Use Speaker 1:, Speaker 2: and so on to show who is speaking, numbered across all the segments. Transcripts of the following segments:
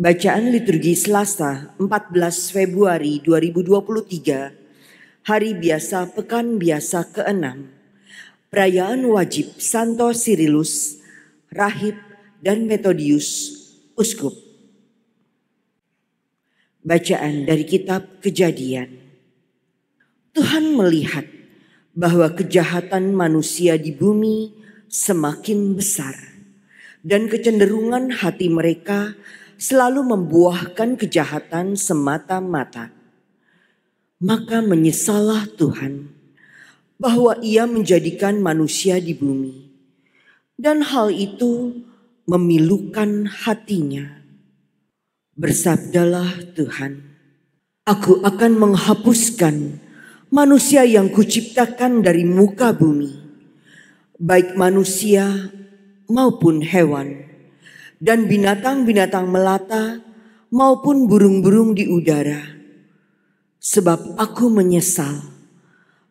Speaker 1: Bacaan liturgi Selasa 14 Februari 2023, Hari Biasa Pekan Biasa ke-6, Perayaan Wajib Santo Sirilus, Rahib dan Metodius, Uskup. Bacaan dari Kitab Kejadian. Tuhan melihat bahwa kejahatan manusia di bumi semakin besar dan kecenderungan hati mereka selalu membuahkan kejahatan semata-mata. Maka menyesallah Tuhan bahwa Ia menjadikan manusia di bumi, dan hal itu memilukan hatinya. Bersabdalah Tuhan, "Aku akan menghapuskan manusia yang kuciptakan dari muka bumi, baik manusia maupun hewan, dan binatang-binatang melata maupun burung-burung di udara. Sebab aku menyesal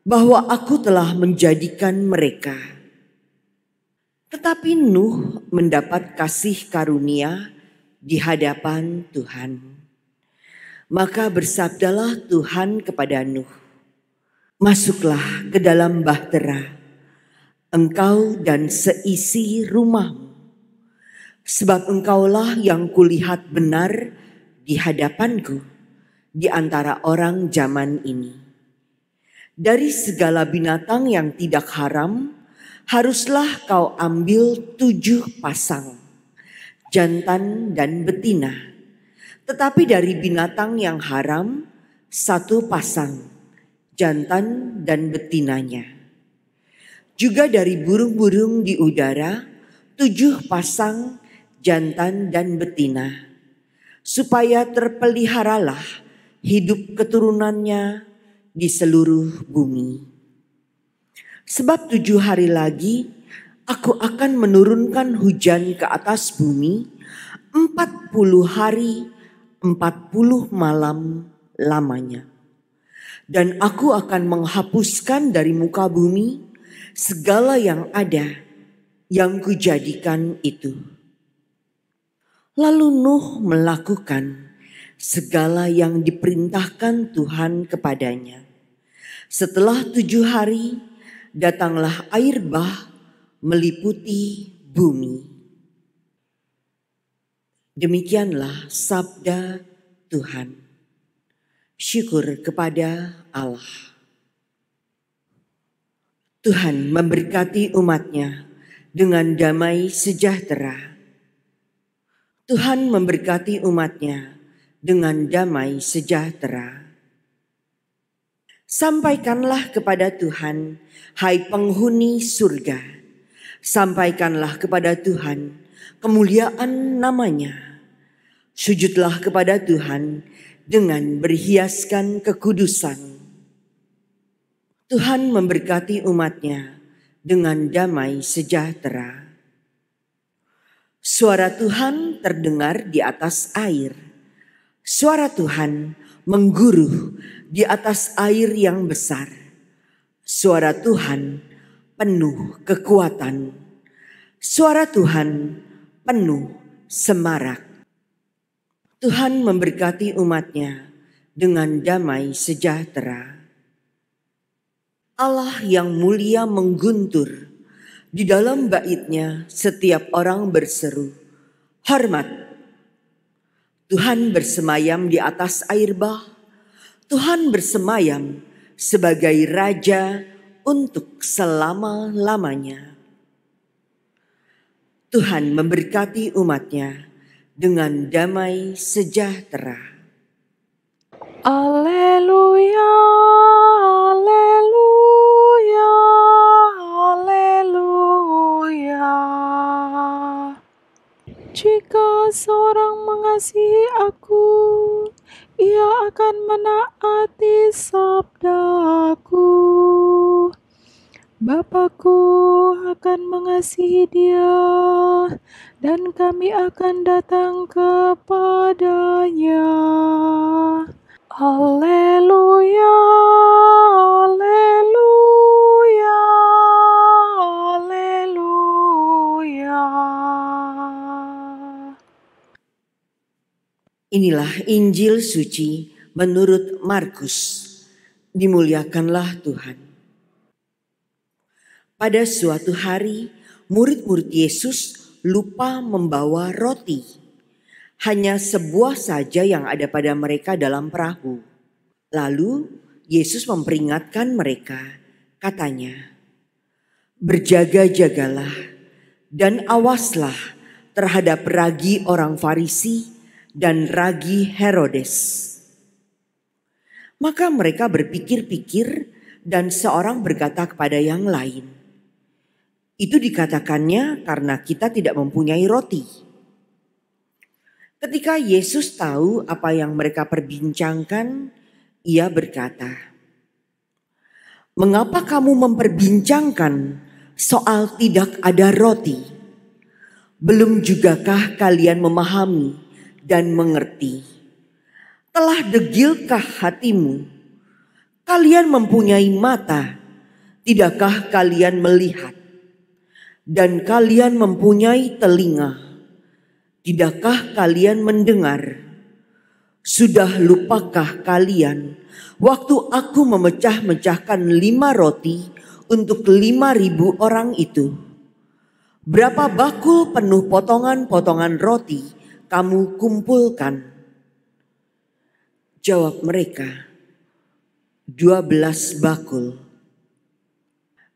Speaker 1: bahwa aku telah menjadikan mereka." Tetapi Nuh mendapat kasih karunia di hadapan Tuhan. Maka bersabdalah Tuhan kepada Nuh, "Masuklah ke dalam bahtera, engkau dan seisi rumahmu, sebab engkaulah yang kulihat benar di hadapanku di antara orang zaman ini. Dari segala binatang yang tidak haram, haruslah kau ambil 7 pasang, jantan dan betina. Tetapi dari binatang yang haram, 1 pasang, jantan dan betinanya. Juga dari burung-burung di udara, 7 pasang, jantan dan betina, supaya terpeliharalah hidup keturunannya di seluruh bumi. Sebab 7 hari lagi aku akan menurunkan hujan ke atas bumi 40 hari 40 malam lamanya. Dan aku akan menghapuskan dari muka bumi segala yang ada yang kujadikan itu." Lalu Nuh melakukan segala yang diperintahkan Tuhan kepadanya. Setelah 7 hari, datanglah air bah meliputi bumi. Demikianlah sabda Tuhan. Syukur kepada Allah. Tuhan memberkati umat-Nya dengan damai sejahtera. Tuhan memberkati umat-Nya dengan damai sejahtera. Sampaikanlah kepada Tuhan, hai penghuni surga. Sampaikanlah kepada Tuhan kemuliaan nama-Nya. Sujudlah kepada Tuhan dengan berhiaskan kekudusan. Tuhan memberkati umat-Nya dengan damai sejahtera. Suara Tuhan terdengar di atas air. Suara Tuhan mengguruh di atas air yang besar. Suara Tuhan penuh kekuatan. Suara Tuhan penuh semarak. Tuhan memberkati umat-Nya dengan damai sejahtera. Allah yang mulia mengguntur. Di dalam bait-Nya setiap orang berseru, "Hormat!" Tuhan bersemayam di atas air bah. Tuhan bersemayam sebagai Raja untuk selama-lamanya. Tuhan memberkati umat-Nya dengan damai sejahtera.
Speaker 2: Alleluia, alleluia, alleluia. Jika seorang mengasihi aku, ia akan menaati sabdaku. Bapakku akan mengasihi dia, dan kami akan datang kepadanya. Alleluia, alleluia, alleluia.
Speaker 1: Inilah Injil suci menurut Markus. Dimuliakanlah Tuhan. Pada suatu hari, murid-murid Yesus lupa membawa roti. Hanya sebuah saja yang ada pada mereka dalam perahu. Lalu Yesus memperingatkan mereka, katanya, "Berjaga-jagalah dan awaslah terhadap ragi orang Farisi dan ragi Herodes." Maka mereka berpikir-pikir dan seorang berkata kepada yang lain, "Itu dikatakannya karena kita tidak mempunyai roti." Ketika Yesus tahu apa yang mereka perbincangkan, ia berkata, "Mengapa kamu memperbincangkan soal tidak ada roti? Belum jugakah kalian memahami dan mengerti? Telah degilkah hatimu? Kalian mempunyai mata, tidakkah kalian melihat? Dan kalian mempunyai telinga, tidakkah kalian mendengar? Sudah lupakah kalian waktu aku memecah-mecahkan 5 roti untuk 5.000 orang itu? Berapa bakul penuh potongan-potongan roti kamu kumpulkan?" Jawab mereka, 12 bakul.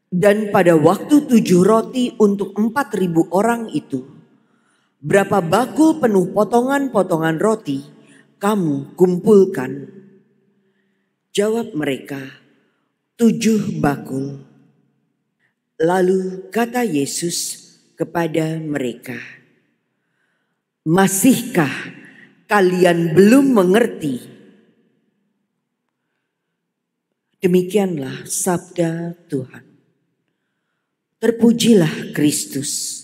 Speaker 1: "Dan pada waktu 7 roti untuk 4.000 orang itu, berapa bakul penuh potongan-potongan roti kamu kumpulkan?" Jawab mereka, 7 bakul. Lalu kata Yesus kepada mereka, "Masihkah kalian belum mengerti?" Demikianlah sabda Tuhan. Terpujilah Kristus.